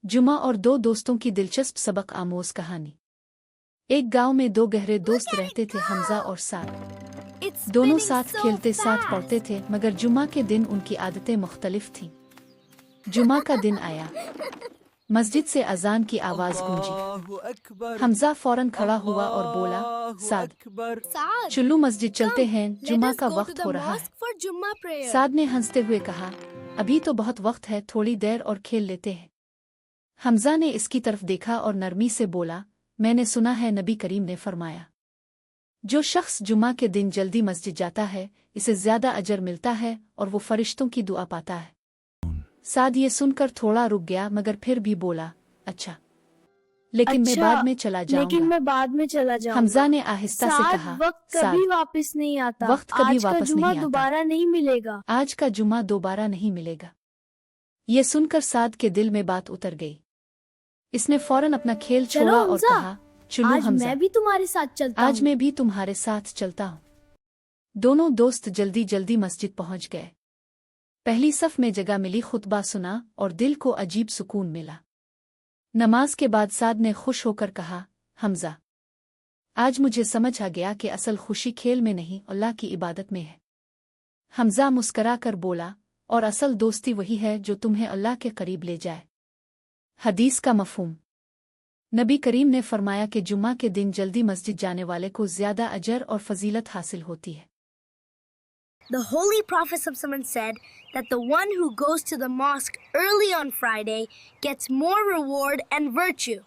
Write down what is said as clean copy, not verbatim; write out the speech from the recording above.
जुमा और दो दोस्तों की दिलचस्प सबक आमोज कहानी। एक गांव में दो गहरे दोस्त रहते थे, हमजा और साद। दोनों साथ खेलते, साथ पढ़ते थे, मगर जुमा के दिन उनकी आदतें मुख्तलिफ थीं। जुमा का दिन आया, मस्जिद से अजान की आवाज गूंजी। हमजा फौरन खड़ा हुआ और बोला, साद, चुल्लू मस्जिद चलते हैं, जुमा का वक्त हो रहा है। साद ने हंसते हुए कहा, अभी तो बहुत वक्त है, थोड़ी देर और खेल लेते हैं। हमजा ने इसकी तरफ देखा और नरमी से बोला, मैंने सुना है नबी करीम ने फरमाया, जो शख्स जुमा के दिन जल्दी मस्जिद जाता है इसे ज्यादा अजर मिलता है और वो फरिश्तों की दुआ पाता है। साद ये सुनकर थोड़ा रुक गया, मगर फिर भी बोला, अच्छा, लेकिन मैं बाद में चला जाऊंगा। हमजा ने आहिस्ता से कहा, वक्त कभी वापस नहीं आता। वक्त कभी आज का वापस जुमा नहीं आता। दोबारा नहीं मिलेगा। आज का जुमा दोबारा नहीं मिलेगा। ये सुनकर साद के दिल में बात उतर गई। इसने फौरन अपना खेल चलो छोड़ा और हमजा, कहा, चलो आज हमजा, मैं भी तुम्हारे साथ चलता आज हूँ। मैं भी तुम्हारे साथ चलता हूँ। दोनों दोस्त जल्दी जल्दी मस्जिद पहुंच गए। पहली सफ में जगह मिली, खुतबा सुना और दिल को अजीब सुकून मिला। नमाज के बाद साद ने खुश होकर कहा, हमजा, आज मुझे समझ आ गया कि असल खुशी खेल में नहीं, अल्लाह की इबादत में है। हमजा मुस्करा कर बोला, और असल दोस्ती वही है जो तुम्हें अल्लाह के करीब ले जाए। हदीस का मफहूम। नबी करीम ने फरमाया कि जुमा के दिन जल्दी मस्जिद जाने वाले को ज्यादा अजर और फजीलत हासिल होती है। The Holy Prophet ﷺ said that the one who goes to the mosque early on Friday gets more reward and virtue.